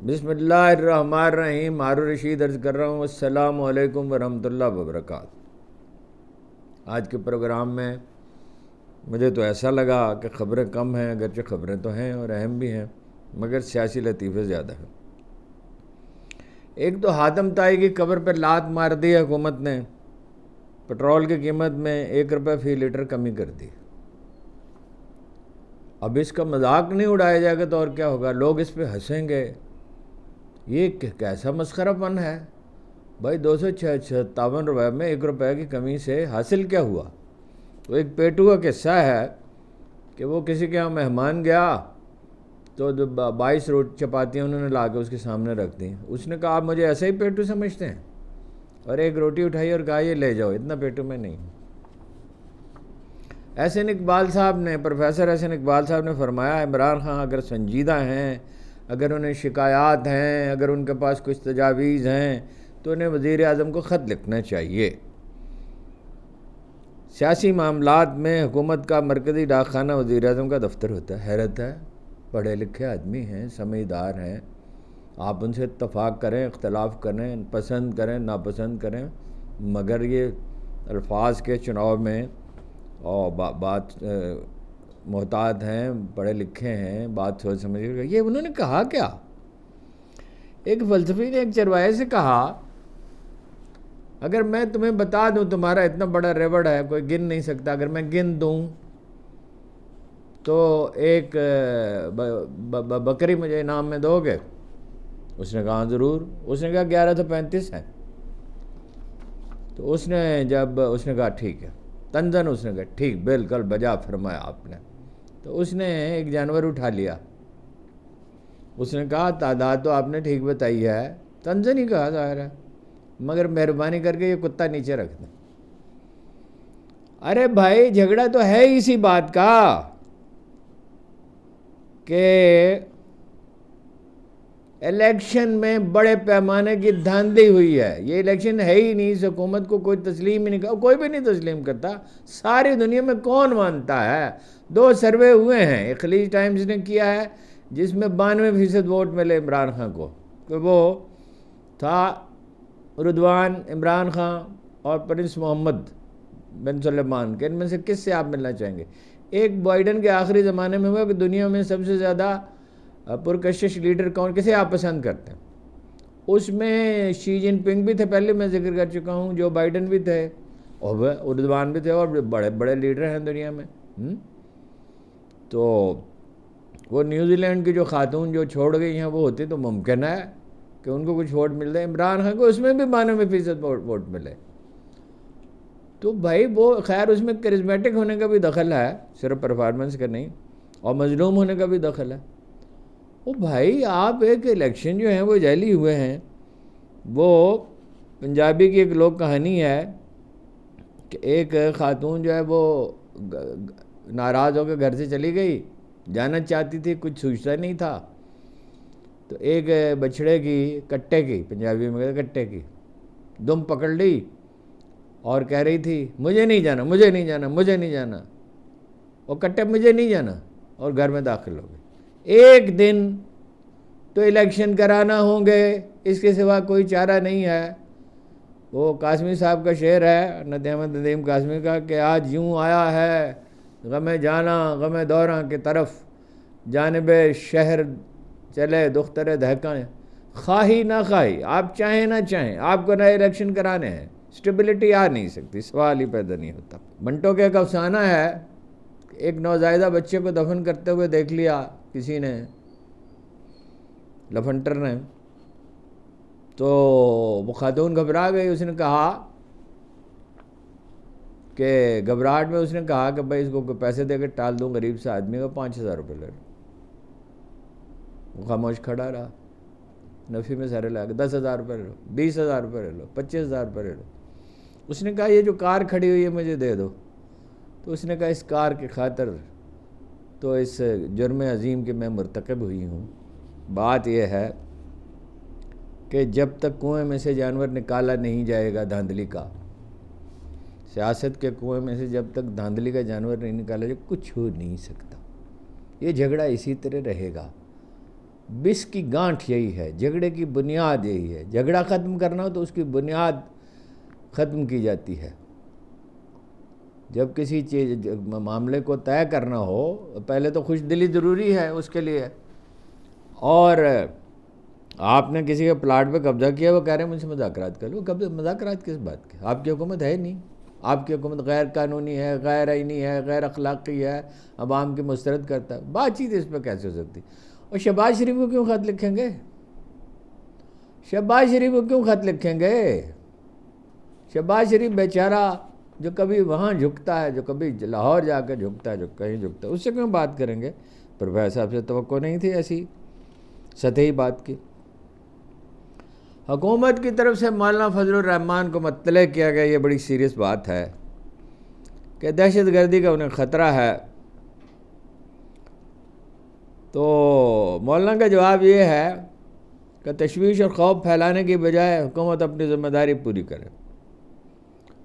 بسم اللہ الرحمن الرحیم. ہارون رشید عرض کر رہا ہوں السلام علیکم ورحمۃ اللہ وبرکاتہ. آج کے پروگرام میں مجھے تو ایسا لگا کہ خبریں کم ہیں، اگرچہ خبریں تو ہیں اور اہم بھی ہیں، مگر سیاسی لطیفے زیادہ ہیں. ایک تو حاتم طائی کی قبر پر لات مار دی حکومت نے، پٹرول کی قیمت میں 1 روپے فی لیٹر کمی کر دی. اب اس کا مذاق نہیں اڑایا جائے گا تو اور کیا ہوگا؟ لوگ اس پہ ہنسیں گے. یہ کیسا مسخرہ پن ہے بھائی؟ 257 روپے میں 1 روپے کی کمی سے حاصل کیا ہوا؟ تو ایک پیٹو کا قصہ ہے کہ وہ کسی کے ہاں مہمان گیا تو 22 چپاتیاں انہوں نے لا کے اس کے سامنے رکھ دیں. اس نے کہا آپ مجھے ایسا ہی پیٹو سمجھتے ہیں؟ اور ایک روٹی اٹھائی اور کہا یہ لے جاؤ، اتنا پیٹو میں نہیں ہوں. احسن اقبال صاحب نے، پروفیسر احسن اقبال صاحب نے فرمایا عمران خان اگر سنجیدہ ہیں، اگر انہیں شکایات ہیں، اگر ان کے پاس کچھ تجاویز ہیں تو انہیں وزیر اعظم کو خط لکھنا چاہیے. سیاسی معاملات میں حکومت کا مرکزی ڈاک خانہ وزیر اعظم کا دفتر ہوتا ہے. حیرت ہے، پڑھے لکھے آدمی ہیں، سمجھدار ہیں، آپ ان سے اتفاق کریں، اختلاف کریں، پسند کریں، ناپسند کریں، مگر یہ الفاظ کے چناؤ میں اور بات محتاط ہیں، پڑھے لکھے ہیں، بات سوچ سمجھ کر. یہ انہوں نے کہا کیا؟ ایک فلسفی نے ایک چرواہے سے کہا اگر میں تمہیں بتا دوں تمہارا اتنا بڑا ریوڑ ہے کوئی گن نہیں سکتا، اگر میں گن دوں تو ایک بکری مجھے انعام میں دو گے؟ اس نے کہا ضرور. اس نے کہا 11 تو 35 ہے. تو اس نے کہا ٹھیک ہے. تنزن اس نے کہا ٹھیک، بالکل بجا فرمایا آپ نے. تو اس نے ایک جانور اٹھا لیا. اس نے کہا تعداد تو آپ نے ٹھیک بتائی ہے، تنزن ہی کہا ظاہر ہے، مگر مہربانی کر کے یہ کتا نیچے رکھ دیں. ارے بھائی جھگڑا تو ہے اسی بات کا کہ الیکشن میں بڑے پیمانے کی دھاندلی ہوئی ہے. یہ الیکشن ہے ہی نہیں، اس حکومت کو کوئی تسلیم ہی نہیں، کوئی بھی نہیں تسلیم کرتا. ساری دنیا میں کون مانتا ہے؟ 2 سروے ہوئے ہیں، ایک خلیج ٹائمز نے کیا ہے جس میں 92% ووٹ ملے عمران خان کو، کہ وہ تھا رضوان، عمران خان اور پرنس محمد بن سلمان، کہ ان میں سے کس سے آپ ملنا چاہیں گے؟ ایک بائیڈن کے آخری زمانے میں ہوا کہ دنیا میں سب سے زیادہ پرکشش لیڈر کون، کسے آپ پسند کرتے ہیں؟ اس میں شی جن پنگ بھی تھے، پہلے میں ذکر کر چکا ہوں، جو بائیڈن بھی تھے اور رضوان بھی تھے، اور بڑے بڑے لیڈر ہیں دنیا میں. تو وہ نیوزی لینڈ کی جو خاتون جو چھوڑ گئی ہیں وہ ہوتی تو ممکن ہے کہ ان کو کچھ ووٹ مل جائے. عمران خان کو اس میں بھی 92% ووٹ ملے. تو بھائی وہ خیر اس میں کرزمیٹک ہونے کا بھی دخل ہے، صرف پرفارمنس کا نہیں، اور مظلوم ہونے کا بھی دخل ہے. وہ بھائی آپ ایک الیکشن جو ہیں وہ جعلی ہوئے ہیں. وہ پنجابی کی ایک لوک کہانی ہے کہ ایک خاتون جو ہے وہ ناراض ہو کے گھر سے چلی گئی، جانا چاہتی تھی، کچھ سوچتا نہیں تھا. تو ایک بچھڑے کی، کٹے کی، پنجابی میں کہتے کٹے کی دم پکڑ لی اور کہہ رہی تھی مجھے نہیں جانا، مجھے نہیں جانا، مجھے نہیں جانا. اور کٹے مجھے نہیں جانا، اور گھر میں داخل ہو گئے. ایک دن تو الیکشن کرانا ہوں گے، اس کے سوا کوئی چارہ نہیں ہے. وہ قاسمی صاحب کا شعر ہے، ندیم احمد ندیم قاسمی کا، کہ آج یوں آیا ہے غم جانا غم دوراں کی طرف، جانب شہر چلے دختر دہکاں. خواہی نہ خواہی، آپ چاہیں نہ چاہیں، آپ کو نئے الیکشن کرانے ہیں، اسٹیبلٹی آ نہیں سکتی، سوال ہی پیدا نہیں ہوتا. منٹو کا ایک افسانہ ہے، ایک نوزائیدہ بچے کو دفن کرتے ہوئے دیکھ لیا کسی نے، لفنٹر نے. تو وہ خاتون گھبرا گئی. اس نے کہا کہ گھبراہٹ میں اس نے کہا کہ بھائی اس کو پیسے دے کے ٹال دوں، غریب سے آدمی کو 5000 روپے لے لو. وہ خاموش کھڑا رہا، نفی میں سارے لگا 10,000 روپے لے لو، 20,000 روپے لے لو، 25,000 روپے لے لو. اس نے کہا یہ جو کار کھڑی ہوئی ہے مجھے دے دو. تو اس نے کہا اس کار کی خاطر تو اس جرم عظیم کے میں مرتکب ہوئی ہوں. بات یہ ہے کہ جب تک کنویں میں سے جانور نکالا نہیں جائے گا دھاندلی کا، سیاست کے کنویں میں سے جب تک دھاندلی کا جانور نہیں نکالا جائے کچھ ہو نہیں سکتا. یہ جھگڑا اسی طرح رہے گا. بس کی گانٹھ یہی ہے، جھگڑے کی بنیاد یہی ہے۔ جھگڑا ختم کرنا ہو تو اس کی بنیاد ختم کی جاتی ہے۔ جب کسی چیز معاملے کو طے کرنا ہو، پہلے تو خوش دلی ضروری ہے اس کے لیے۔ اور آپ نے کسی کے پلاٹ پہ قبضہ کیا، وہ کہہ رہے ہیں مجھ سے مذاکرات کر لو، مذاکرات کس بات کے؟ آپ کی حکومت ہے نہیں، آپ کی حکومت غیر قانونی ہے، غیر آئینی ہے، غیر اخلاقی ہے، عوام کی مسترد کرتا ہے، بات چیت اس پہ کیسے ہو سکتی؟ اور شہباز شریف کو کیوں خط لکھیں گے؟ شہباز شریف کو کیوں خط لکھیں گے؟ شہباز شریف بیچارہ جو کبھی وہاں جھکتا ہے، جو کبھی لاہور جا کے جھکتا ہے، جو کہیں جھکتا ہے، اس سے کیوں بات کریں گے؟ پروفیسر صاحب سے توقع نہیں تھی ایسی سطحی بات کی۔ حکومت کی طرف سے مولانا فضل الرحمان کو مطلع کیا گیا، یہ بڑی سیریس بات ہے کہ دہشت گردی کا انہیں خطرہ ہے۔ تو مولانا کا جواب یہ ہے کہ تشویش اور خوف پھیلانے کی بجائے حکومت اپنی ذمہ داری پوری کرے۔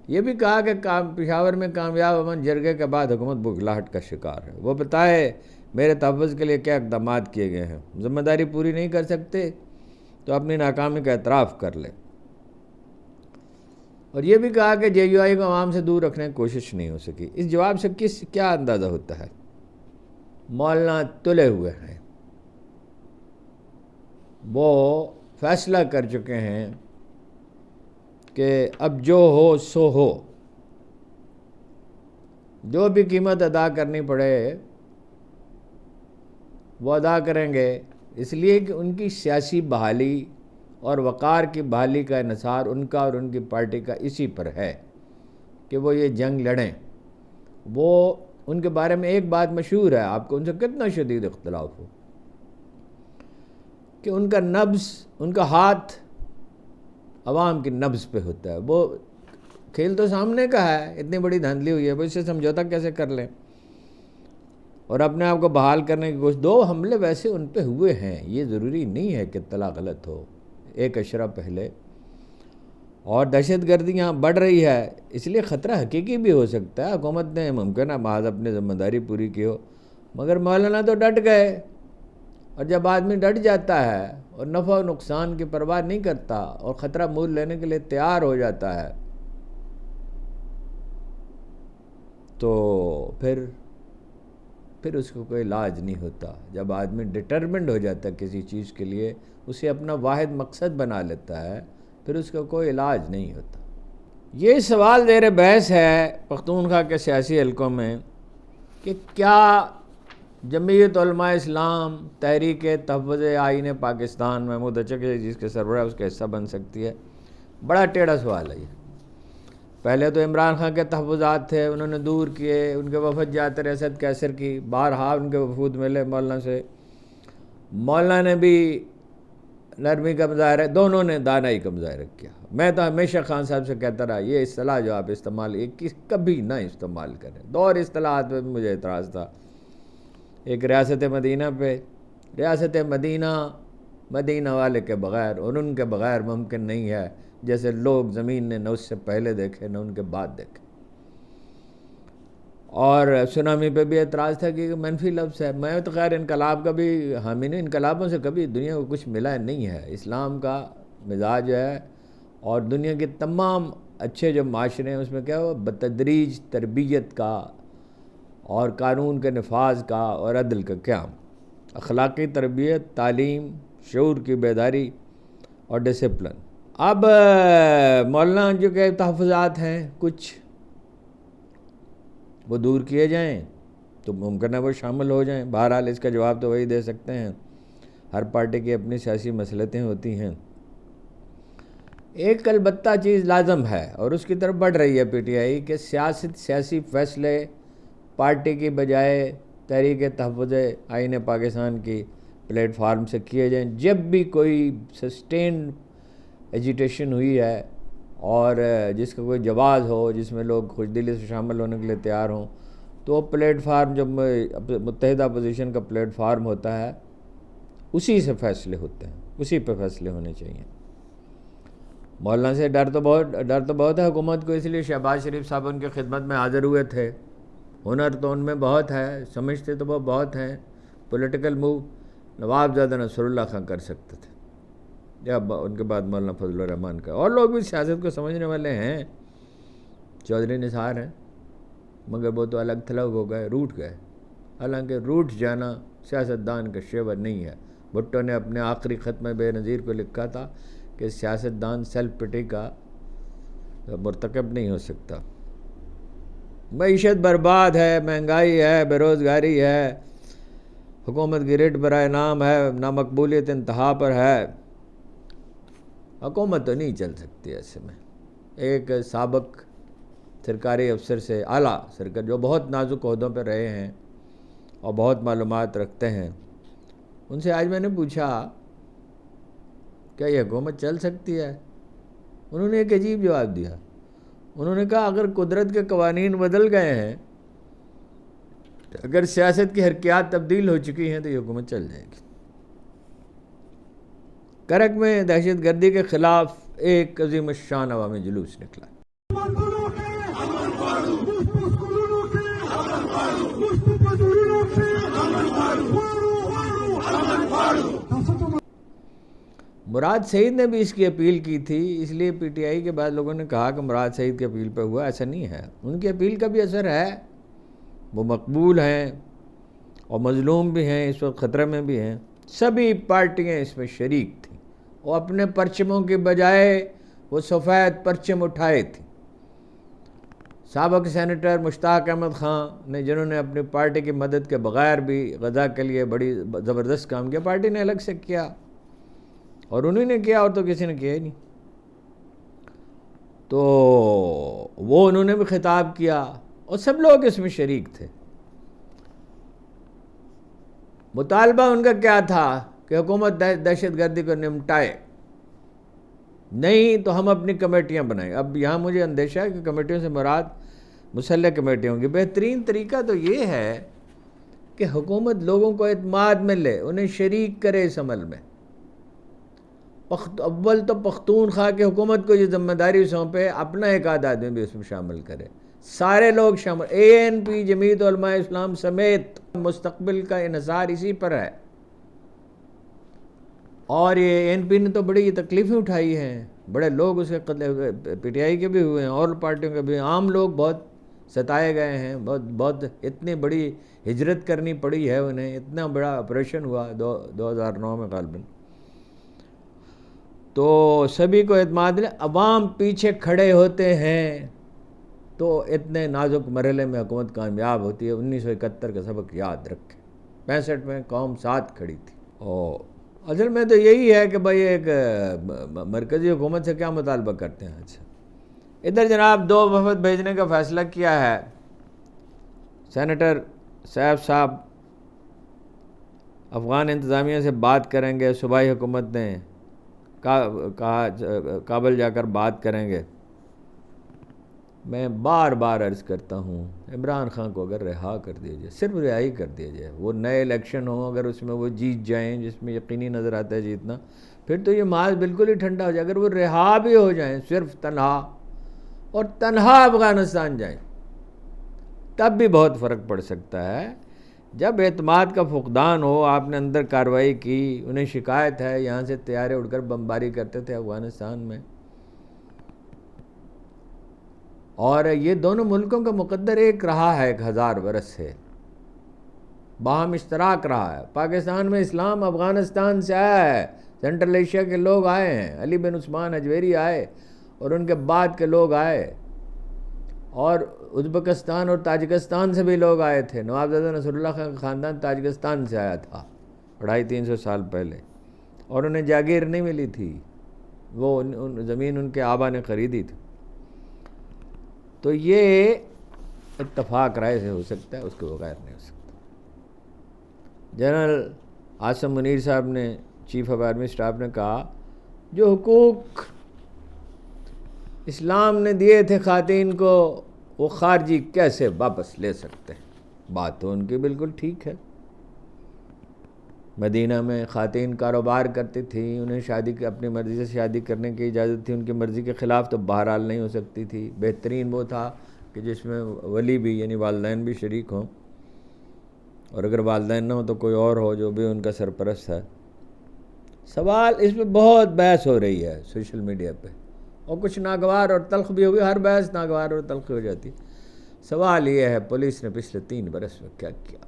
یہ بھی کہا کہ پشاور میں کامیاب امن جرگے کے بعد حکومت بخلاہٹ کا شکار ہے، وہ بتائے میرے تحفظ کے لیے کیا اقدامات کیے گئے ہیں۔ ذمہ داری پوری نہیں کر سکتے تو اپنی ناکامی کا اعتراف کر لے۔ اور یہ بھی کہا کہ جے یو آئی کو عوام سے دور رکھنے کی کوشش نہیں ہو سکی۔ اس جواب سے کیا اندازہ ہوتا ہے؟ مولانا تلے ہوئے ہیں، وہ فیصلہ کر چکے ہیں کہ اب جو ہو سو ہو، جو بھی قیمت ادا کرنی پڑے وہ ادا کریں گے، اس لیے کہ ان کی سیاسی بحالی اور وقار کی بحالی کا انحصار ان کا اور ان کی پارٹی کا اسی پر ہے کہ وہ یہ جنگ لڑیں۔ وہ ان کے بارے میں ایک بات مشہور ہے، آپ کو ان سے کتنا شدید اختلاف ہو، کہ ان کا نبض، ان کا ہاتھ عوام کی نبض پہ ہوتا ہے۔ وہ کھیل تو سامنے کا ہے، اتنی بڑی دھاندلی ہوئی ہے، وہ اس سے سمجھوتا کیسے کر لیں اور اپنے آپ کو بحال کرنے کی کوشش۔ 2 حملے ویسے ان پہ ہوئے ہیں، یہ ضروری نہیں ہے کہ اطلاع غلط ہو، 1 اشرہ پہلے، اور دہشت گردی یہاں بڑھ رہی ہے، اس لیے خطرہ حقیقی بھی ہو سکتا ہے۔ حکومت نے ممکن ہے بعض اپنی ذمہ داری پوری کی ہو، مگر مولانا تو ڈٹ گئے، اور جب آدمی ڈٹ جاتا ہے اور نفع و نقصان کی پرواہ نہیں کرتا اور خطرہ مول لینے کے لیے تیار ہو جاتا ہے، تو پھر اس کو کوئی علاج نہیں ہوتا۔ جب آدمی ڈٹرمنڈ ہو جاتا ہے کسی چیز کے لیے، اسے اپنا واحد مقصد بنا لیتا ہے، پھر اس کا کوئی علاج نہیں ہوتا۔ یہ سوال زیر بحث ہے پختونخوا کے سیاسی حلقوں میں کہ کیا جمعیت علماء اسلام تحریک تحفظ آئین پاکستان محمود اچک جس کے سربراہ اس کا حصہ بن سکتی ہے؟ بڑا ٹیڑھا سوال ہے یہ۔ پہلے تو عمران خان کے تحفظات تھے، انہوں نے دور کیے، ان کے وفد جاتے رہے، اسد کیسر کی بارہا ان کے وفود ملے مولانا سے، مولانا نے بھی نرمی کا مظاہرہ، دونوں نے دانائی کا مظاہرہ کیا۔ میں تو ہمیشہ خان صاحب سے کہتا رہا یہ اصطلاح جو آپ استعمال کبھی نہ استعمال کریں۔ دور اصطلاحات پہ مجھے اعتراض تھا، ایک ریاست مدینہ پہ، ریاست مدینہ والے کے بغیر اور ان کے بغیر ممکن نہیں ہے، جیسے لوگ زمین نے نہ اس سے پہلے دیکھے نہ ان کے بعد دیکھے۔ اور سونامی پہ بھی اعتراض تھا کہ منفی لفظ ہے۔ میں تو خیر انقلاب کا بھی حامی نہیں، انقلابوں سے کبھی دنیا کو کچھ ملا نہیں ہے۔ اسلام کا مزاج ہے اور دنیا کے تمام اچھے جو معاشرے ہیں اس میں کیا ہوا، بتدریج تربیت کا اور قانون کے نفاذ کا اور عدل کا قیام، اخلاقی تربیت، تعلیم، شعور کی بیداری اور ڈسپلن۔ اب مولانا جو کہ تحفظات ہیں کچھ وہ دور کیے جائیں تو ممکن ہے وہ شامل ہو جائیں۔ بہرحال اس کا جواب تو وہی دے سکتے ہیں، ہر پارٹی کی اپنی سیاسی مصلحتیں ہوتی ہیں۔ ایک البتہ چیز لازم ہے اور اس کی طرف بڑھ رہی ہے پی ٹی آئی کہ سیاسی فیصلے پارٹی کی بجائے تحریک تحفظ آئین پاکستان کی پلیٹ فارم سے کیے جائیں۔ جب بھی کوئی سسٹینڈ ایجیٹیشن ہوئی ہے اور جس کا کوئی جواز ہو، جس میں لوگ خوش دلی سے شامل ہونے کے لیے تیار ہوں، تو پلیٹ فارم جب متحدہ اپوزیشن کا پلیٹ فارم ہوتا ہے اسی سے فیصلے ہوتے ہیں، اسی پہ فیصلے ہونے چاہیے۔ مولانا سے ڈر تو بہت ہے حکومت کو، اس لیے شہباز شریف صاحب ان کی خدمت میں حاضر ہوئے تھے۔ ہنر تو ان میں بہت ہے، سمجھتے تو وہ بہت ہیں، پولیٹیکل موو، نواب زادہ نصر اللہ خان کر سکتے تھے، یا ان کے بعد مولانا فضل الرحمان کا، اور لوگ بھی سیاست کو سمجھنے والے ہیں، چودھری نثار ہیں، مگر وہ تو الگ تھلگ ہو گئے، روٹ گئے۔ حالانکہ روٹ جانا سیاستدان کا شیور نہیں ہے۔ بھٹو نے اپنے آخری خط میں بے نظیر کو لکھا تھا کہ سیاستدان سیلف پٹی کا مرتکب نہیں ہو سکتا۔ معیشت برباد ہے، مہنگائی ہے، بے روزگاری ہے، حکومت کی ریٹ برائے نام ہے، نامقبولیت انتہا پر ہے، حکومت تو نہیں چل سکتی ایسے میں۔ ایک سابق سرکاری افسر سے، اعلیٰ سرکار جو بہت نازک عہدوں پہ رہے ہیں اور بہت معلومات رکھتے ہیں، ان سے آج میں نے پوچھا کیا یہ حکومت چل سکتی ہے؟ انہوں نے ایک عجیب جواب دیا۔ انہوں نے کہا اگر قدرت کے قوانین بدل گئے ہیں، اگر سیاست کی حرکیات تبدیل ہو چکی ہیں تو یہ حکومت چل جائے گی۔ کرک میں دہشت گردی کے خلاف ایک عظیم الشان عوامی جلوس نکلا۔ مراد سعید نے بھی اس کی اپیل کی تھی، اس لیے پی ٹی آئی کے بعد لوگوں نے کہا کہ مراد سعید کی اپیل پہ ہوا، ایسا نہیں ہے۔ ان کی اپیل کا بھی اثر ہے، وہ مقبول ہیں اور مظلوم بھی ہیں، اس وقت خطرے میں بھی ہیں۔ سبھی پارٹیاں اس میں شریک تھیں، وہ اپنے پرچموں کے بجائے وہ سفید پرچم اٹھائے تھیں۔ سابق سینیٹر مشتاق احمد خان نے، جنہوں نے اپنی پارٹی کی مدد کے بغیر بھی غزہ کے لیے بڑی زبردست کام کیا، پارٹی نے الگ سے کیا، اور انہوں نے کیا، اور تو کسی نے کیا ہی نہیں، تو وہ انہوں نے بھی خطاب کیا اور سب لوگ اس میں شریک تھے۔ مطالبہ ان کا کیا تھا کہ حکومت دہشت گردی کو نمٹائے، نہیں تو ہم اپنی کمیٹیاں بنائیں۔ اب یہاں مجھے اندیشہ ہے کہ کمیٹیوں سے مراد مسلح کمیٹیوں کی۔ بہترین طریقہ تو یہ ہے کہ حکومت لوگوں کو اعتماد میں لے، انہیں شریک کرے اس عمل میں۔ اول تو پختونخوا کی حکومت کو یہ ذمہ داری سونپے، اپنا ایک آدھ آدمی بھی اس میں شامل کرے، سارے لوگ شامل، اے این پی، جمعیت علماء اسلام سمیت۔ مستقبل کا انحصار اسی پر ہے، اور یہ اے این پی نے تو بڑی تکلیفیں اٹھائی ہیں، بڑے لوگ اس کے پی ٹی آئی کے بھی ہوئے ہیں اور پارٹیوں کے بھی، عام لوگ بہت ستائے گئے ہیں، بہت اتنی بڑی ہجرت کرنی پڑی ہے انہیں، اتنا بڑا آپریشن ہوا 2009 میں غالباً۔ تو سبھی کو اعتماد لے، عوام پیچھے کھڑے ہوتے ہیں تو اتنے نازک مرحلے میں حکومت کامیاب ہوتی ہے۔ 1971 کا سبق یاد رکھیں، 65 میں قوم ساتھ کھڑی تھی۔ اور اصل میں تو یہی ہے کہ بھائی ایک مرکزی حکومت سے کیا مطالبہ کرتے ہیں۔ اچھا، ادھر جناب 2 وفد بھیجنے کا فیصلہ کیا ہے۔ سینیٹر سیف صاحب افغان انتظامیہ سے بات کریں گے، صوبائی حکومت نے کہا کابل جا کر بات کریں گے۔ میں بار بار عرض کرتا ہوں، عمران خان کو اگر رہا کر دیا جائے، صرف رہائی کر دیا جائے، وہ نئے الیکشن ہوں، اگر اس میں وہ جیت جائیں جس میں یقینی نظر آتا ہے جیتنا، پھر تو یہ محاذ بالکل ہی ٹھنڈا ہو جائے۔ اگر وہ رہا بھی ہو جائیں صرف تنہا، اور تنہا افغانستان جائیں، تب بھی بہت فرق پڑ سکتا ہے۔ جب اعتماد کا فقدان ہو، آپ نے اندر کارروائی کی، انہیں شکایت ہے یہاں سے طیارے اڑ کر بمباری کرتے تھے افغانستان میں، اور یہ دونوں ملکوں کا مقدر ایک رہا ہے، 1000 برس سے باہم اشتراک رہا ہے۔ پاکستان میں اسلام افغانستان سے آیا ہے، سینٹرل ایشیا کے لوگ آئے ہیں، علی بن عثمان اجویری آئے اور ان کے بعد کے لوگ آئے، اور ازبکستان اور تاجکستان سے بھی لوگ آئے تھے۔ نواب زادہ نصر اللہ خان کا خاندان تاجکستان سے آیا تھا 250-300 سال پہلے، اور انہیں جاگیر نہیں ملی تھی، وہ زمین ان کے آبا نے خریدی تھی۔ تو یہ اتفاق رائے سے ہو سکتا ہے، اس کے بغیر نہیں ہو سکتا۔ جنرل عاصم منیر صاحب نے، چیف آف آرمی اسٹاف نے کہا جو حقوق اسلام نے دیے تھے خواتین کو، وہ خارجی کیسے واپس لے سکتے ہیں؟ بات تو ان کی بالکل ٹھیک ہے۔ مدینہ میں خواتین کاروبار کرتی تھیں، انہیں اپنی مرضی سے شادی کرنے کی اجازت تھی، ان کی مرضی کے خلاف تو بہرحال نہیں ہو سکتی تھی۔ بہترین وہ تھا کہ جس میں ولی بھی، یعنی والدین بھی شریک ہوں۔ اور اگر والدین نہ ہو تو کوئی اور ہو جو بھی ان کا سرپرست ہے. سوال اس پہ بہت بحث ہو رہی ہے سوشل میڈیا پہ، اور کچھ ناگوار اور تلخ بھی ہوگی، ہر بحث ناگوار اور تلخ ہو جاتی. سوال یہ ہے پولیس نے پچھلے 3 برس میں کیا کیا؟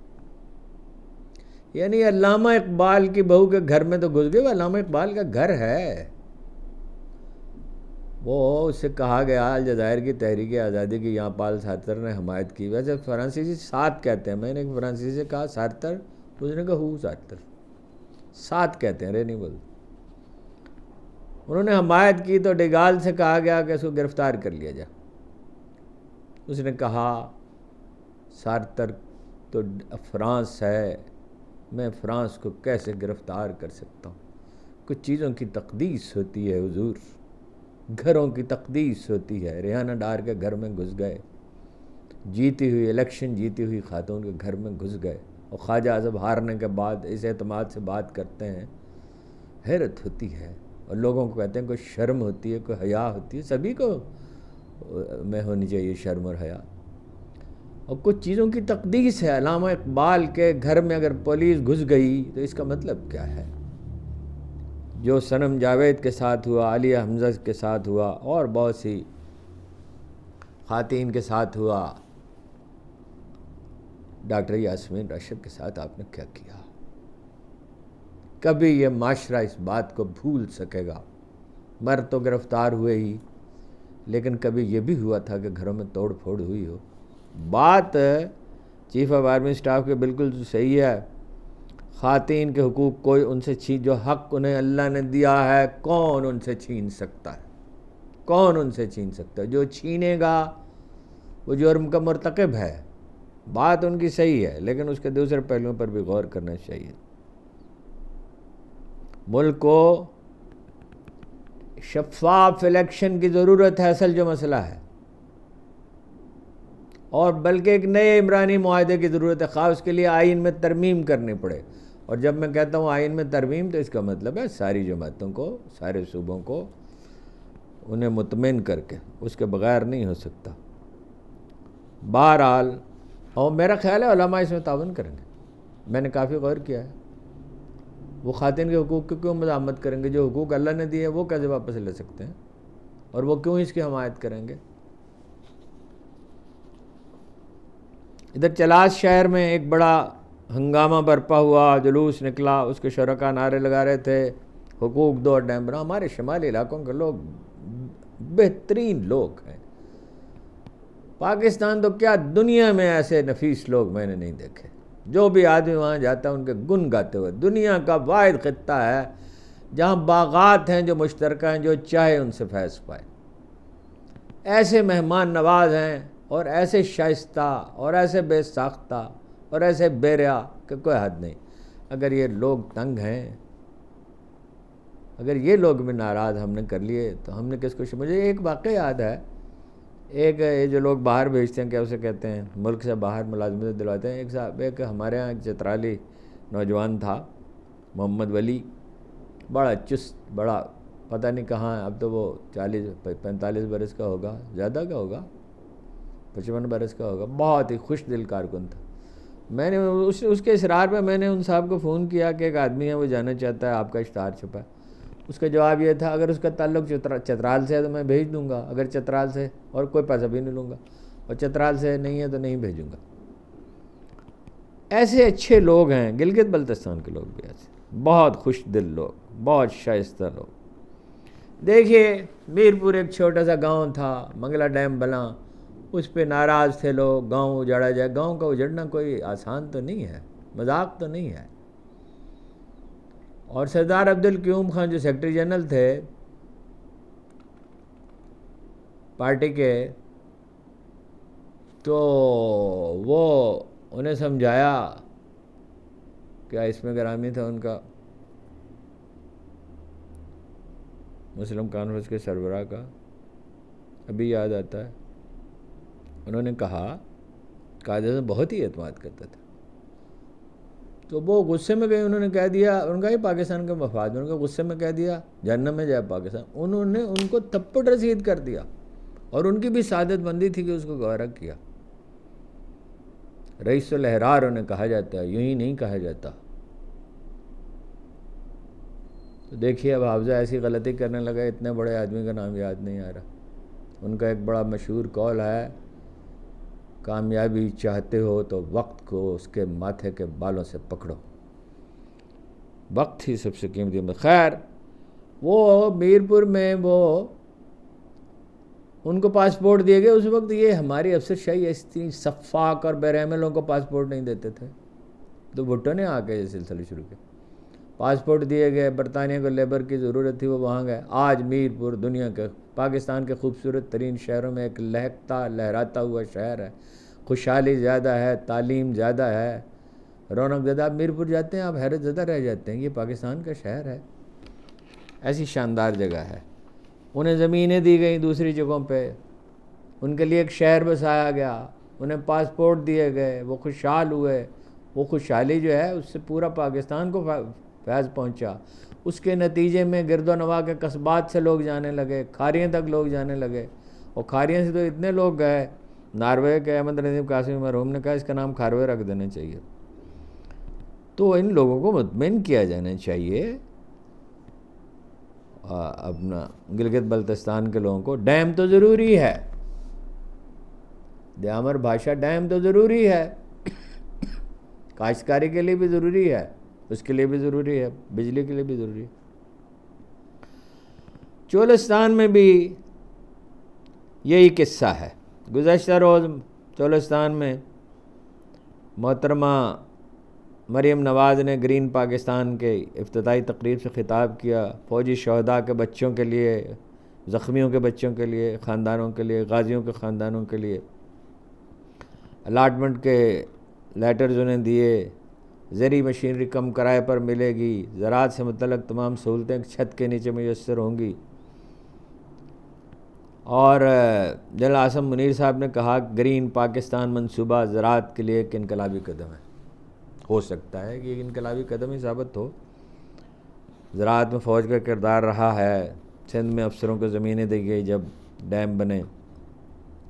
یعنی علامہ اقبال کی بہو کے گھر میں تو گھس گئے، وہ علامہ اقبال کا گھر ہے. وہ اس سے کہا گیا الجزائر کی تحریک آزادی کی یہاں پال سارتر نے حمایت کی. ویسے فرانسیسی سات کہتے ہیں، میں نے ایک فرانسیسی سے کہا سارتر، اس نے کہا ہو سارتر، سات کہتے ہیں، رے نہیں بولتے. انہوں نے حمایت کی تو ڈیگال سے کہا گیا کہ اس کو گرفتار کر لیا جائے. اس نے کہا سارتر تو فرانس ہے، میں فرانس کو کیسے گرفتار کر سکتا ہوں؟ کچھ چیزوں کی تقدیس ہوتی ہے حضور، گھروں کی تقدیس ہوتی ہے. ریحانہ ڈار کے گھر میں گھس گئے، جیتی ہوئی الیکشن جیتی ہوئی خاتون کے گھر میں گھس گئے، اور خواجہ اعظم ہارنے کے بعد اس اعتماد سے بات کرتے ہیں. حیرت ہوتی ہے. اور لوگوں کو کہتے ہیں کوئی شرم ہوتی ہے، کوئی حیا ہوتی ہے. سبھی کو میں ہونی چاہیے شرم اور حیا. اور کچھ چیزوں کی تقدیس ہے. علامہ اقبال کے گھر میں اگر پولیس گھس گئی تو اس کا مطلب کیا ہے؟ جو صنم جاوید کے ساتھ ہوا، عالیہ حمزہ کے ساتھ ہوا، اور بہت سی خواتین کے ساتھ ہوا، ڈاکٹر یاسمین راشد کے ساتھ آپ نے کیا کیا؟ کبھی یہ معاشرہ اس بات کو بھول سکے گا؟ مرد تو گرفتار ہوئے ہی، لیکن کبھی یہ بھی ہوا تھا کہ گھروں میں توڑ پھوڑ ہوئی ہو. بات چیف آف آرمی اسٹاف کے بالکل صحیح ہے. خواتین کے حقوق کوئی ان سے جو حق انہیں اللہ نے دیا ہے کون ان سے چھین سکتا ہے؟ کون ان سے چھین سکتا ہے؟ جو چھینے گا وہ جرم کا مرتکب ہے. بات ان کی صحیح ہے، لیکن اس کے دوسرے پہلوؤں پر بھی غور کرنا چاہیے. ملک کو شفاف الیکشن کی ضرورت ہے، اصل جو مسئلہ ہے، اور بلکہ ایک نئے عمرانی معاہدے کی ضرورت ہے، خواہ اس کے لیے آئین میں ترمیم کرنی پڑے. اور جب میں کہتا ہوں آئین میں ترمیم تو اس کا مطلب ہے ساری جماعتوں کو، سارے صوبوں کو انہیں مطمئن کر کے، اس کے بغیر نہیں ہو سکتا. بہرحال اور میرا خیال ہے علماء اس میں تعاون کریں گے. میں نے کافی غور کیا ہے. وہ خواتین کے حقوق کی کیوں مزاحمت کریں گے؟ جو حقوق اللہ نے دیے وہ کیسے واپس لے سکتے ہیں؟ اور وہ کیوں اس کی حمایت کریں گے؟ ادھر چلاس شہر میں ایک بڑا ہنگامہ برپا ہوا، جلوس نکلا، اس کے شرکاء نعرے لگا رہے تھے حقوق دو اور ڈیم بناؤ. ہمارے شمالی علاقوں کے لوگ بہترین لوگ ہیں. پاکستان تو کیا، دنیا میں ایسے نفیس لوگ میں نے نہیں دیکھے. جو بھی آدمی وہاں جاتا ہے ان کے گن گاتے ہوئے. دنیا کا واحد خطہ ہے جہاں باغات ہیں جو مشترکہ ہیں، جو چاہے ان سے فیض پائے. ایسے مہمان نواز ہیں اور ایسے شائستہ اور ایسے بے ساختہ اور ایسے بے ریا کہ کوئی حد نہیں. اگر یہ لوگ تنگ ہیں، اگر یہ لوگ بھی ناراض ہم نے کر لیے تو ہم نے کس کو مجھے ایک واقعہ یاد ہے. ایک یہ جو لوگ باہر بھیجتے ہیں، کیا اسے کہتے ہیں، ملک سے باہر ملازمت دلواتے ہیں. ایک ہمارے ہاں ایک چترالی نوجوان تھا محمد ولی، بڑا چست، بڑا پتہ نہیں کہاں، اب تو وہ 40-45 برس کا ہوگا، زیادہ کا ہوگا، 55 برس کا ہوگا. بہت ہی خوش دل کارکن تھا. میں نے اس کے اصرار پہ میں نے ان صاحب کو فون کیا کہ ایک آدمی ہے وہ جانا چاہتا ہے، آپ کا اشتہار چھپا ہے. اس کا جواب یہ تھا اگر اس کا تعلق چترال سے ہے تو میں بھیج دوں گا، اگر چترال سے، اور کوئی پیسہ بھی نہیں لوں گا، اور چترال سے نہیں ہے تو نہیں بھیجوں گا. ایسے اچھے لوگ ہیں. گلگت بلتستان کے لوگ بھی ایسے بہت خوش دل لوگ، بہت شائستہ لوگ. دیکھیے میرپور ایک چھوٹا سا گاؤں تھا، منگلا ڈیم بنا، اس پہ ناراض تھے لوگ، گاؤں اجاڑا جائے. گاؤں کا اجڑنا کوئی آسان تو نہیں ہے، مذاق تو نہیں ہے. اور سردار عبدالقیوم خان جو سیکرٹری جنرل تھے پارٹی کے، تو وہ انہیں سمجھایا، کیا اس میں گرامی تھا ان کا مسلم کانفرنس کے سربراہ کا، ابھی یاد آتا ہے. انہوں نے کہا قائد اعظم بہت ہی اعتماد کرتا تھا. تو وہ غصے میں گئے، انہوں نے کہہ دیا، ان کا ہی پاکستان کے مفاد میں، ان کا غصے میں کہہ دیا جہنم میں جائے پاکستان. انہوں نے ان کو تھپڑ رسید کر دیا، اور ان کی بھی سعادت مندی تھی کہ اس کو گوارا کیا. رئیس الاحرار انہیں کہا جاتا ہے، یوں ہی نہیں کہا جاتا۔ تو دیکھیے اب حافظہ ایسی غلطی کرنے لگا، اتنے بڑے آدمی کا نام یاد نہیں آ رہا۔ ان کا ایک بڑا مشہور قول ہے، کامیابی چاہتے ہو تو وقت کو اس کے ماتھے کے بالوں سے پکڑو، وقت ہی سب سے قیمتی۔ خیر، وہ میرپور میں وہ ان کو پاسپورٹ دیے گئے۔ اس وقت یہ ہماری افسر شاہی ایسی سفاک اور بے رحم لوگوں کو پاسپورٹ نہیں دیتے تھے، تو بھٹو نے آ کے یہ سلسلہ شروع کیا، پاسپورٹ دیے گئے۔ برطانیہ کو لیبر کی ضرورت تھی، وہ وہاں گئے۔ آج میرپور دنیا کے، پاکستان کے خوبصورت ترین شہروں میں ایک لہکتا لہراتا ہوا شہر ہے، خوشحالی زیادہ ہے، تعلیم زیادہ ہے، رونق زیادہ۔ آپ میرپور جاتے ہیں آپ حیرت زدہ رہ جاتے ہیں، یہ پاکستان کا شہر ہے، ایسی شاندار جگہ ہے۔ انہیں زمینیں دی گئیں دوسری جگہوں پہ، ان کے لیے ایک شہر بسایا گیا، انہیں پاسپورٹ دیے گئے، وہ خوشحال ہوئے۔ وہ خوشحالی جو ہے اس سے پورا پاکستان کو فیض پہنچا۔ اس کے نتیجے میں گرد و نواح کے قصبات سے لوگ جانے لگے، کھاریاں تک لوگ جانے لگے، اور کھاریاں سے تو اتنے لوگ گئے، ناروے کے احمد نظیم قاسمی مرحوم نے کہا اس کا نام کھاروے رکھ دینا چاہیے۔ تو ان لوگوں کو مطمئن کیا جانا چاہیے، اپنا گلگت بلتستان کے لوگوں کو۔ ڈیم تو ضروری ہے، دیامر بھاشا ڈیم تو ضروری ہے، کاشتکاری کے لیے بھی ضروری ہے، اس کے لیے بھی ضروری ہے، بجلی کے لیے بھی ضروری ہے۔ چولستان میں بھی یہی قصہ ہے۔ گزشتہ روز چولستان میں محترمہ مریم نواز نے گرین پاکستان کے افتتاحی تقریب سے خطاب کیا۔ فوجی شہداء کے بچوں کے لیے، زخمیوں کے بچوں کے لیے، خاندانوں کے لیے، غازیوں کے خاندانوں کے لیے الاٹمنٹ کے لیٹرز انہیں دیے، زرعی مشینری کم کرائے پر ملے گی، زراعت سے متعلق تمام سہولتیں چھت کے نیچے میسر ہوں گی۔ اور جنرل عاصم منیر صاحب نے کہا گرین پاکستان منصوبہ زراعت کے لیے ایک انقلابی قدم ہے۔ ہو سکتا ہے کہ ایک انقلابی قدم ہی ثابت ہو۔ زراعت میں فوج کا کردار رہا ہے، سندھ میں افسروں کو زمینیں دی گئی جب ڈیم بنے،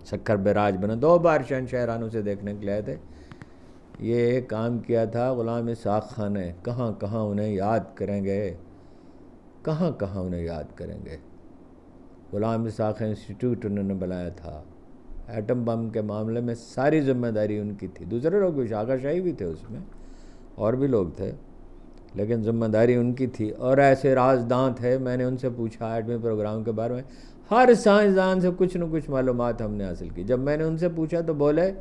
سکھر بیراج بنا۔ 2 بار شہنشاہرانوں سے دیکھنے کے لیے آئے تھے۔ یہ کام کیا تھا غلام اسحاق خان نے، کہاں کہاں انہیں یاد کریں گے، کہاں کہاں انہیں یاد کریں گے۔ غلام اسحاق انسٹیٹیوٹ انہوں نے بنایا تھا، ایٹم بم کے معاملے میں ساری ذمہ داری ان کی تھی۔ دوسرے لوگ بھی، آغا شاہی بھی تھے اس میں، اور بھی لوگ تھے، لیکن ذمہ داری ان کی تھی۔ اور ایسے رازداں تھے، میں نے ان سے پوچھا ایٹمی پروگرام کے بارے میں، ہر سائنسدان سے کچھ نہ کچھ معلومات ہم نے حاصل کی۔ جب میں نے ان سے پوچھا تو بولے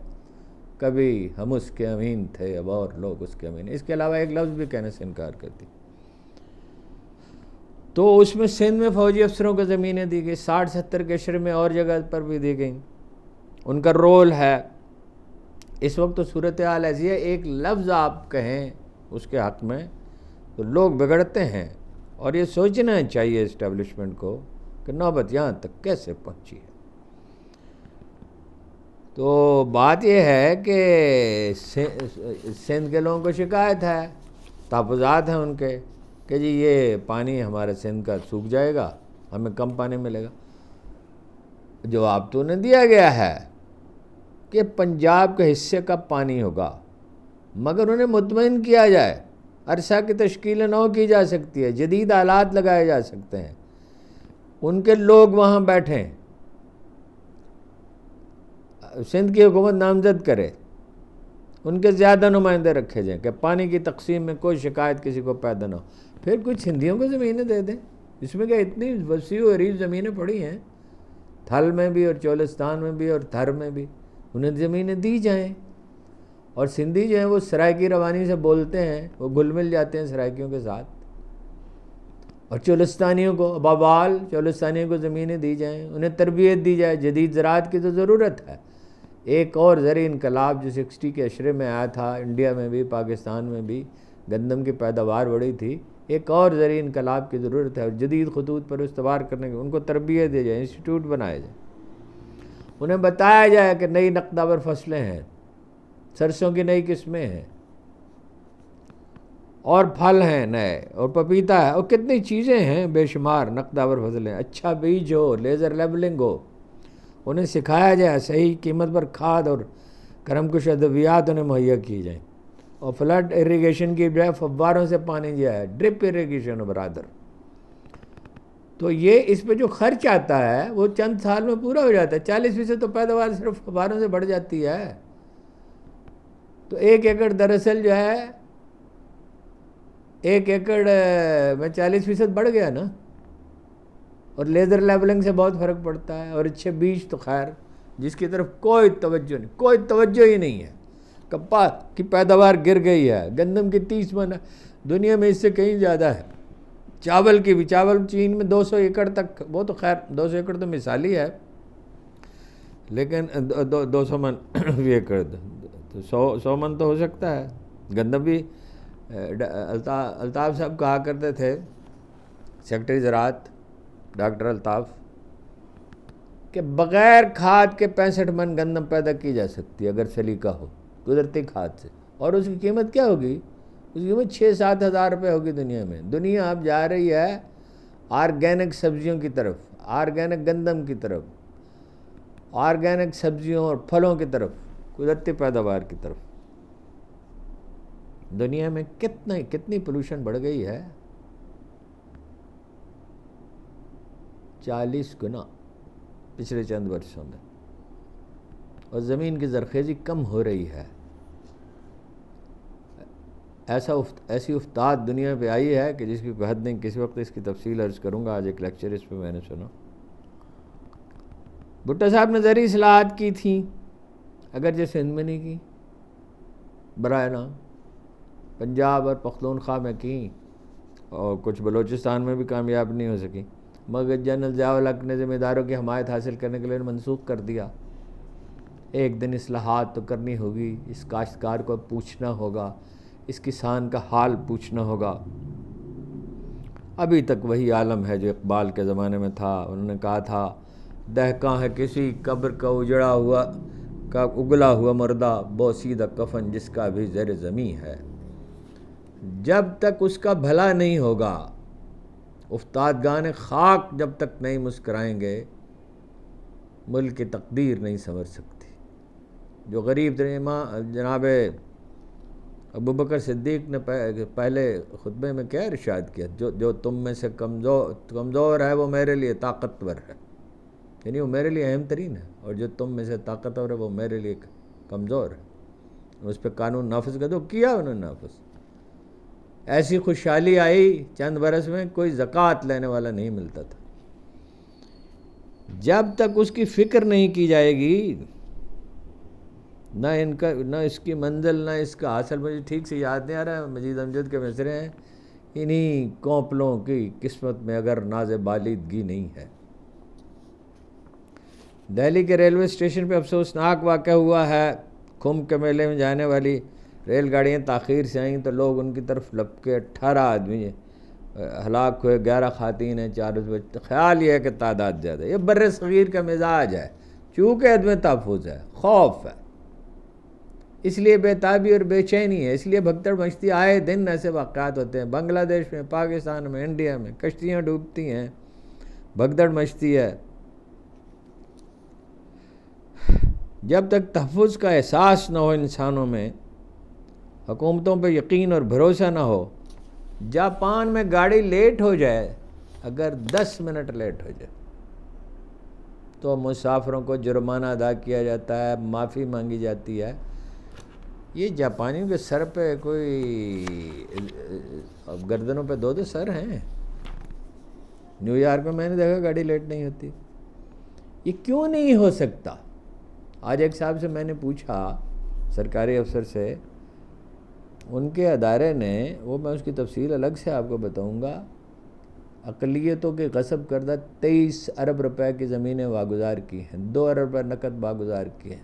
کبھی ہم اس کے امین تھے، اب اور لوگ اس کے امین۔ اس کے علاوہ ایک لفظ بھی کہنے سے انکار کرتی۔ تو اس میں سندھ میں فوجی افسروں کو زمینیں دی گئی، 60-70 گشر میں اور جگہ پر بھی دی گئیں، ان کا رول ہے۔ اس وقت تو صورتحال ایسی ہے، ایک لفظ آپ کہیں اس کے حق میں تو لوگ بگڑتے ہیں، اور یہ سوچنا چاہیے اسٹیبلشمنٹ کو کہ نوبت یہاں تک کیسے پہنچی ہے۔ تو بات یہ ہے کہ سندھ کے لوگوں کو شکایت ہے، تحفظات ہیں ان کے کہ جی یہ پانی ہمارے سندھ کا سوکھ جائے گا، ہمیں کم پانی ملے گا۔ جواب تو انہیں دیا گیا ہے کہ پنجاب کے حصے کا پانی ہوگا، مگر انہیں مطمئن کیا جائے، عرصہ کی تشکیل نو کی جا سکتی ہے، جدید آلات لگائے جا سکتے ہیں، ان کے لوگ وہاں بیٹھیں، سندھ کی حکومت نامزد کرے، ان کے زیادہ نمائندے رکھے جائیں کہ پانی کی تقسیم میں کوئی شکایت کسی کو پیدا نہ ہو۔ پھر کچھ سندھیوں کو زمینیں دے دیں، اس میں کہ اتنی وسیع و عریض زمینیں پڑی ہیں، تھل میں بھی اور چولستان میں بھی اور تھر میں بھی، انہیں زمینیں دی جائیں۔ اور سندھی جو ہیں وہ سرائکی روانی سے بولتے ہیں، وہ گھل مل جاتے ہیں سرائکیوں کے ساتھ۔ اور چولستانیوں کو، بابال چولستانیوں کو زمینیں دی جائیں، انہیں تربیت دی جائے۔ جدید زراعت کی تو ضرورت ہے۔ ایک اور زرعی انقلاب جو 60 کے عشرے میں آیا تھا، انڈیا میں بھی پاکستان میں بھی گندم کی پیداوار بڑی تھی، ایک اور زرعی انقلاب کی ضرورت ہے، اور جدید خطوط پر استوار کرنے کی ان کو تربیت دی جائے، انسٹیٹیوٹ بنائے جائیں، انہیں بتایا جائے کہ نئی نقدآور فصلیں ہیں، سرسوں کی نئی قسمیں ہیں، اور پھل ہیں نئے، اور پپیتا ہے، اور کتنی چیزیں ہیں بے شمار نقدآور فصلیں، اچھا بیج ہو، لیزر لیبلنگ ہو، انہیں سکھایا جائے، صحیح قیمت پر کھاد اور کرم کش ادویات انہیں مہیا کی جائیں، اور فلڈ اریگیشن کی بجائے فواروں سے پانی دیا ہے، ڈرپ اریگیشن برادر. تو یہ اس پہ جو خرچ آتا ہے وہ چند سال میں پورا ہو جاتا ہے. 40% تو پیداوار صرف فواروں سے بڑھ جاتی ہے. تو 1 ایکڑ دراصل جو ہے 1 ایکڑ میں 40% بڑھ گیا نا. اور لیزر لیبلنگ سے بہت فرق پڑتا ہے. اور اچھے بیج تو خیر جس کی طرف کوئی توجہ ہی نہیں ہے. کپاس کی پیداوار گر گئی ہے، گندم کی 30 من، دنیا میں اس سے کہیں زیادہ ہے. چاول کی بھی، چاول چین میں 200 ایکڑ تک، وہ تو خیر 200 ایکڑ تو مثالی ہے، لیکن 200 من بھی ایکڑ تو 100 من تو ہو سکتا ہے. گندم بھی الطاف صاحب کہا کرتے تھے، سیکرٹری زراعت ڈاکٹر الطاف، کہ بغیر کھاد کے 65 من گندم پیدا کی جا سکتی ہے اگر سلیقہ ہو، قدرتی کھاد سے. اور اس کی قیمت کیا ہوگی؟ اس کی قیمت 6-7 ہزار روپے ہوگی دنیا میں. دنیا اب جا رہی ہے آرگینک سبزیوں کی طرف، آرگینک گندم کی طرف، آرگینک سبزیوں اور پھلوں کی طرف، قدرتی پیداوار کی طرف. دنیا میں کتنی پولوشن بڑھ گئی ہے، 40 گنا پچھلے چند برسوں میں. اور زمین کی زرخیزی کم ہو رہی ہے. ایسی افتاد دنیا پہ آئی ہے کہ جس کی کوئی حد نہیں. کسی وقت اس کی تفصیل عرض کروں گا. آج ایک لیکچر اس پہ میں نے سنا. بھٹو صاحب نے زرعی اصلاحات کی تھیں، اگرچہ سندھ میں نہیں کی، برائے نام پنجاب اور پختونخوا میں کی، اور کچھ بلوچستان میں بھی کامیاب نہیں ہو سکی. مگر جنرل ضیاء الحق نے ذمہ داروں کی حمایت حاصل کرنے کے لیے منسوخ کر دیا. ایک دن اصلاحات تو کرنی ہوگی، اس کاشتکار کو پوچھنا ہوگا، اس کسان کا حال پوچھنا ہوگا. ابھی تک وہی عالم ہے جو اقبال کے زمانے میں تھا. انہوں نے کہا تھا، دہکاں ہے کسی قبر کا اگلا ہوا مردہ، بوسیدہ کفن جس کا بھی زیر زمیں ہے. جب تک اس کا بھلا نہیں ہوگا، افتادگان خاک جب تک نہیں مسکرائیں گے، ملک کی تقدیر نہیں سنور سکتی. جو غریب جناب ابوبکر صدیق نے پہلے خطبے میں کیا ارشاد کیا، جو تم میں سے کمزور ہے وہ میرے لیے طاقتور ہے. یعنی وہ میرے لیے اہم ترین ہے، اور جو تم میں سے طاقتور ہے وہ میرے لیے کمزور ہے. اس پہ قانون نافذ کر دو. کیا انہوں نے نافذ. ایسی خوشحالی آئی چند برس میں، کوئی زکوٰۃ لینے والا نہیں ملتا تھا. جب تک اس کی فکر نہیں کی جائے گی، نہ اس کی منزل نہ اس کا حاصل. مجھے ٹھیک سے یاد نہیں آ رہا ہے، مجید امجد کے مصرے ہیں، انہی کونپلوں کی قسمت میں اگر ناز بالیدگی نہیں ہے. دہلی کے ریلوے اسٹیشن پہ افسوسناک واقعہ ہوا ہے. کمبھ کے میلے میں جانے والی ریل گاڑیاں تاخیر سے آئیں تو لوگ ان کی طرف لپکے. 18 آدمی ہلاک ہوئے، 11 خواتین ہیں، 4 بچے. خیال یہ ہے کہ تعداد زیادہ. یہ بر صغیر کا مزاج ہے، چونکہ عدم تحفظ ہے، خوف ہے، اس لیے بےتابی اور بے چینی ہے. اس لیے بھگدڑ مچتی. آئے دن ایسے واقعات ہوتے ہیں بنگلہ دیش میں، پاکستان میں، انڈیا میں. کشتیاں ڈوبتی ہیں، بھگدڑ مچتی ہے. جب تک تحفظ کا احساس نہ ہو انسانوں میں، حکومتوں پہ یقین اور بھروسہ نہ ہو. جاپان میں گاڑی لیٹ ہو جائے، اگر 10 منٹ لیٹ ہو جائے تو مسافروں کو جرمانہ ادا کیا جاتا ہے، معافی مانگی جاتی ہے. یہ جاپانیوں کے سر پہ کوئی گردنوں پہ 2 سر ہیں. نیو یارک میں میں نے دیکھا گاڑی لیٹ نہیں ہوتی. یہ کیوں نہیں ہو سکتا؟ آج ایک صاحب سے میں نے پوچھا، سرکاری افسر سے، ان کے ادارے نے، وہ میں اس کی تفصیل الگ سے آپ کو بتاؤں گا، اقلیتوں کے غصب کردہ 23 ارب روپے کی زمینیں واگزار کی ہیں، 2 ارب روپے نقد واگزار کیے ہیں.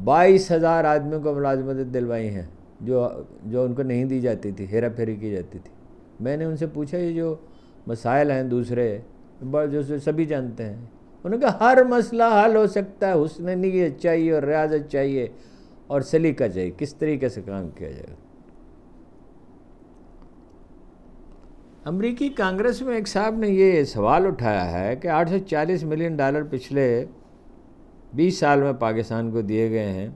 22,000 آدمیوں کو ملازمتیں دلوائی ہیں جو ان کو نہیں دی جاتی تھی، ہیرا پھیری کی جاتی تھی. میں نے ان سے پوچھا یہ جو مسائل ہیں دوسرے جو سبھی جانتے ہیں، انہوں نے کہا ہر مسئلہ حل ہو سکتا ہے، حسن نیت چاہیے اور ریاضت چاہیے اور سلیقہ چاہیے، کس طریقے سے کام کیا جائے گا. امریکی کانگریس میں ایک صاحب نے یہ سوال اٹھایا ہے کہ $840 ملین پچھلے 20 سال میں پاکستان کو دیے گئے ہیں.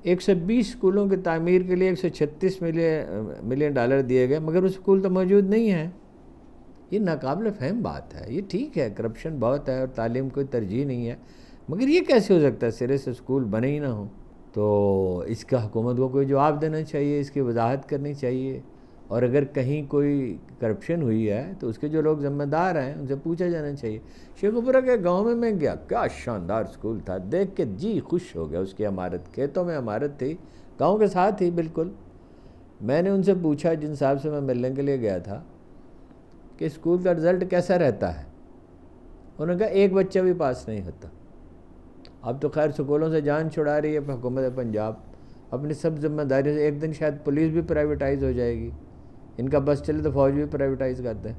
120 اسکولوں کی تعمیر کے لیے 136 ملین ڈالر دیے گئے، مگر وہ اسکول تو موجود نہیں ہیں. یہ ناقابل فہم بات ہے. یہ ٹھیک ہے کرپشن بہت ہے اور تعلیم کوئی ترجیح نہیں ہے، مگر یہ کیسے ہو سکتا ہے سرے سے اسکول بنے ہی نہ ہوں؟ تو اس کا حکومت کو کوئی جواب دینا چاہیے، اس کی وضاحت کرنی چاہیے. اور اگر کہیں کوئی کرپشن ہوئی ہے تو اس کے جو لوگ ذمہ دار ہیں ان سے پوچھا جانا چاہیے. شیخوپورہ کے گاؤں میں گیا، کیا شاندار اسکول تھا، دیکھ کے جی خوش ہو گیا. اس کی عمارت کھیتوں میں عمارت تھی، گاؤں کے ساتھ ہی بالکل. میں نے ان سے پوچھا جن صاحب سے میں ملنے کے لیے گیا تھا کہ اسکول کا رزلٹ کیسا رہتا ہے. انہوں نے کہا ایک بچہ بھی پاس نہیں ہوتا. اب تو خیر اسکولوں سے جان چھڑا رہی ہے حکومت پنجاب اپنی سب ذمہ داری سے. ایک دن شاید پولیس بھی پرائیویٹائز ہو جائے گی، ان کا بس چلے تو فوج بھی پرائیویٹائز کرتے ہیں.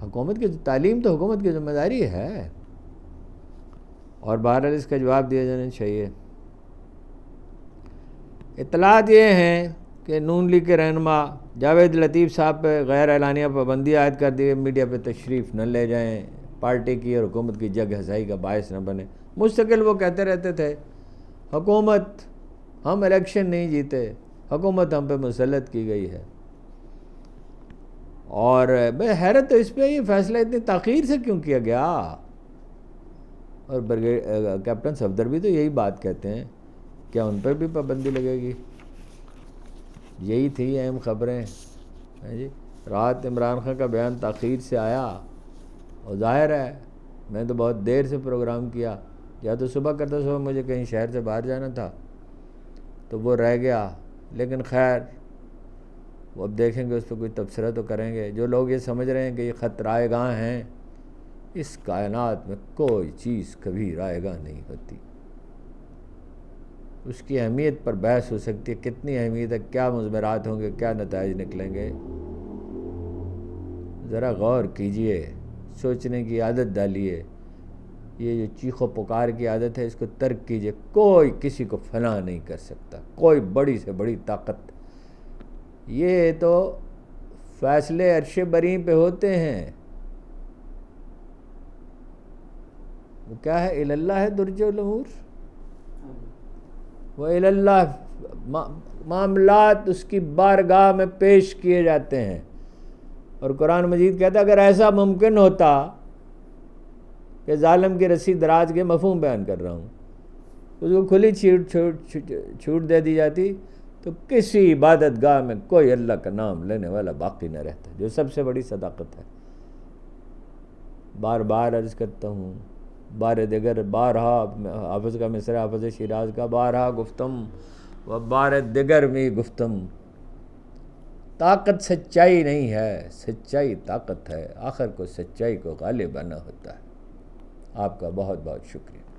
حکومت کی تعلیم تو حکومت کی ذمہ داری ہے، اور بہرحال اس کا جواب دیا جانا چاہیے. اطلاعات یہ ہیں کہ نون لیگ کے رہنما جاوید لطیف صاحب پہ غیر اعلانیہ پابندی عائد کر دی. میڈیا پہ تشریف نہ لے جائیں، پارٹی کی اور حکومت کی جگ ہزائی کا باعث نہ بنے. مستقل وہ کہتے رہتے تھے حکومت ہم الیکشن نہیں جیتے، حکومت ہم پہ مسلط کی گئی ہے. اور بے حیرت تو اس پہ یہ فیصلہ اتنی تاخیر سے کیوں کیا گیا. اور کیپٹن صفدر بھی تو یہی بات کہتے ہیں، کیا ان پر بھی پابندی لگے گی؟ یہی تھی اہم خبریں. جی رات عمران خان کا بیان تاخیر سے آیا، اور ظاہر ہے میں تو بہت دیر سے پروگرام کیا، یا تو صبح کرتا، صبح مجھے کہیں شہر سے باہر جانا تھا تو وہ رہ گیا. لیکن خیر وہ اب دیکھیں گے، اس پہ کوئی تبصرہ تو کریں گے. جو لوگ یہ سمجھ رہے ہیں کہ یہ خط رائے گاں ہیں، اس کائنات میں کوئی چیز کبھی رائے گاں نہیں ہوتی. اس کی اہمیت پر بحث ہو سکتی ہے، کتنی اہمیت ہے، کیا مضمرات ہوں گے، کیا نتائج نکلیں گے. ذرا غور کیجئے، سوچنے کی عادت ڈالیے. یہ جو چیخ و پکار کی عادت ہے اس کو ترک کیجئے. کوئی کسی کو فنا نہیں کر سکتا، کوئی بڑی سے بڑی طاقت. یہ تو فیصلے عرش بریں پہ ہوتے ہیں. وہ کیا ہے، الاللہ ہے درج الامور، وہ الاللہ معاملات اس کی بارگاہ میں پیش کیے جاتے ہیں. اور قرآن مجید کہتا ہے اگر ایسا ممکن ہوتا کہ ظالم کی رسی دراز کے، مفہوم بیان کر رہا ہوں، اس کو کھلی چھوٹ دے دی جاتی تو کسی عبادت گاہ میں کوئی اللہ کا نام لینے والا باقی نہ رہتا، جو سب سے بڑی صداقت ہے. بار بار عرض کرتا ہوں، بار دیگر بارہا حافظ کا مصرع حافظ شیراز کا، بارہا گفتم و بار دیگر میں گفتم. طاقت سچائی نہیں ہے، سچائی طاقت ہے. آخر کو سچائی کو غالب آنا ہوتا ہے. آپ کا بہت بہت شکریہ.